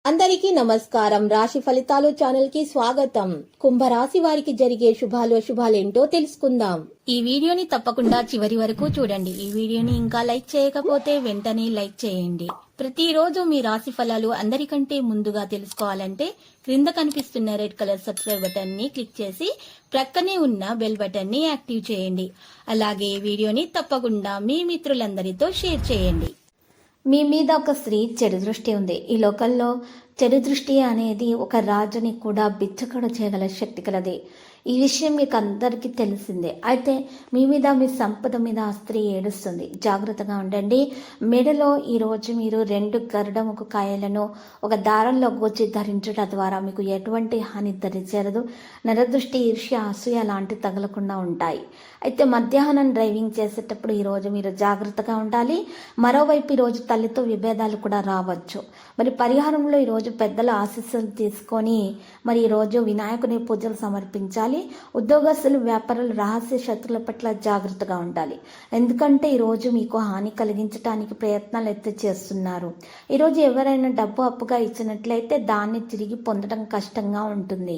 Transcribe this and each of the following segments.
అందరికీ నమస్కారం. రాశి ఫలితాలు ఛానల్ కి స్వాగతం. కుంభరాశి వారికి జరిగే శుభాలేంటో తెలుసుకుందాం. ఈ వీడియోని తప్పకుండా చివరి వరకు చూడండి. ఈ వీడియోని ఇంకా లైక్ చేయకపోతే వెంటనే లైక్ చేయండి. ప్రతిరోజు మీ రాశి ఫలాలు అందరికంటే ముందుగా తెలుసుకోవాలంటే క్రింద కనిపిస్తున్న రెడ్ కలర్ సబ్స్క్రైబ్ బటన్ ని క్లిక్ చేసి ప్రక్కనే ఉన్న బెల్ బటన్ ని యాక్టివ్ చేయండి. అలాగే ఈ వీడియోని తప్పకుండా మీ మిత్రులందరితో షేర్ చేయండి. మీ మీద ఒక స్త్రీ చెడు దృష్టి ఉంది. ఈ లోకంలో చెడు దృష్టి అనేది ఒక రాజుని కూడా బిచ్చకడు చేయగల శక్తి కలది. ఈ విషయం మీకు అందరికీ తెలిసిందే. అయితే మీ మీద, మీ సంపద మీద ఆ స్త్రీ ఏడుస్తుంది. జాగ్రత్తగా ఉండండి. మెడలో ఈరోజు మీరు 2 గరుడముఖ కాయలను ఒక దారంలో గోచి ధరించడం ద్వారా మీకు ఎటువంటి హాని దరిచేరదు. నరదృష్టి, ఈర్ష్య, అసూయ లాంటి తగలకుండా ఉంటాయి. అయితే మధ్యాహ్నం డ్రైవింగ్ చేసేటప్పుడు ఈరోజు మీరు జాగ్రత్తగా ఉండాలి. మరోవైపు ఈరోజు తల్లితో విభేదాలు కూడా రావచ్చు. మరి పరిహారంలో ఈరోజు పెద్దల ఆశీస్సులు తీసుకొని మరి ఈరోజు వినాయకుని పూజలు సమర్పించాలి. ఉద్యోగస్తులు, వ్యాపారులు రహస్య శత్రుల పట్ల జాగ్రత్తగా ఉండాలి. ఎందుకంటే ఈరోజు మీకు హాని కలిగించడానికి ప్రయత్నాలు అయితే చేస్తున్నారు. ఈరోజు ఎవరైనా డబ్బు అప్పుగా ఇచ్చినట్లయితే దాన్ని తిరిగి పొందడం కష్టంగా ఉంటుంది.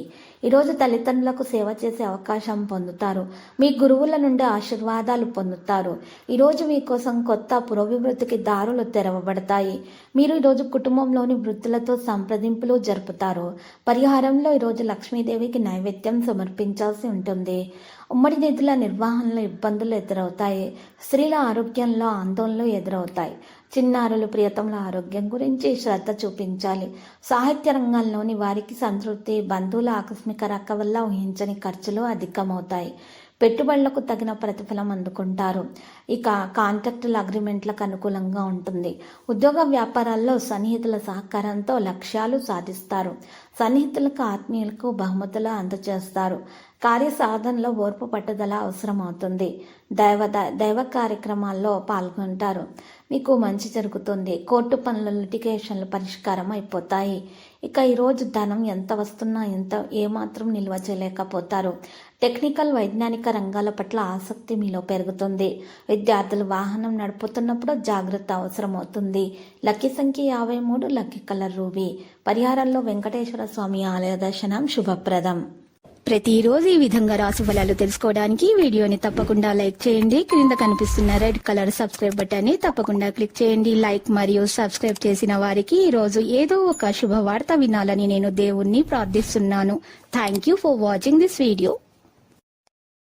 ఈరోజు తల్లిదండ్రులకు సేవ చేసే అవకాశం పొందుతారు. మీ గురువుల నుండి ఆశీర్వాదాలు పొందుతారు. ఈరోజు మీకోసం కొత్త పురోభివృద్ధికి దారులు తెరవబడతాయి. మీరు ఈరోజు కుటుంబంలోని వృద్ధులతో సంప్రదింపులు జరుపుతారు. పరిహారంలో ఈరోజు లక్ష్మీదేవికి నైవేద్యం సమర్పించాల్సి ఉంటుంది. ఉమ్మడి నిధుల నిర్వహణలో ఇబ్బందులు ఎదురవుతాయి. స్త్రీల ఆరోగ్యంలో ఆందోళనలు ఎదురవుతాయి. చిన్నారులు, ప్రియతముల ఆరోగ్యం గురించి శ్రద్ధ చూపించాలి. సాహిత్య రంగంలోని వారికి సంతృప్తి, బంధువుల ఆకస్మిక రాక వల్ల ఊహించని ఖర్చులు అధికమవుతాయి. పెట్టుబడులకు తగిన ప్రతిఫలం అందుకుంటారు. ఇక కాంట్రాక్టుల అగ్రిమెంట్లకు అనుకూలంగా ఉంటుంది. ఉద్యోగ వ్యాపారాల్లో సన్నిహితుల సహకారంతో లక్ష్యాలు సాధిస్తారు. సన్నిహితులకు, ఆత్మీయులకు బహుమతులు అందజేస్తారు. కార్య సాధనలో ఓర్పు, పట్టుదల అవసరం అవుతుంది. దైవ కార్యక్రమాల్లో పాల్గొంటారు. మీకు మంచి జరుగుతుంది. కోర్టు పనుల, లిటిగేషన్లు పరిష్కారం అయిపోతాయి. ఇక ఈరోజు ధనం ఎంత వస్తున్నా ఏమాత్రం నిల్వ చేయలేకపోతారు. టెక్నికల్, వైజ్ఞానిక రంగాల పట్ల ఆసక్తి మీలో పెరుగుతుంది. విద్యార్థులు వాహనం నడుపుతున్నప్పుడు జాగ్రత్త అవసరం అవుతుంది. లక్కీ సంఖ్య 53, లక్కీ కలర్ రూబీ. పరిహారాల్లో వెంకటేశ్వర స్వామి ఆలయ దర్శనం శుభప్రదం. ప్రతిరోజు ఈ విధంగా రాశి ఫలాలు తెలుసుకోవడానికి వీడియోని తప్పకుండా లైక్ చేయండి. క్రింద కనిపిస్తున్న రెడ్ కలర్ సబ్స్క్రైబ్ బటన్ ని తప్పకుండా క్లిక్ చేయండి. లైక్ మరియు సబ్స్క్రైబ్ చేసిన వారికి ఈ రోజు ఏదో ఒక శుభవార్త వినాలని నేను దేవుణ్ణి ప్రార్థిస్తున్నాను. Thank you for watching this video.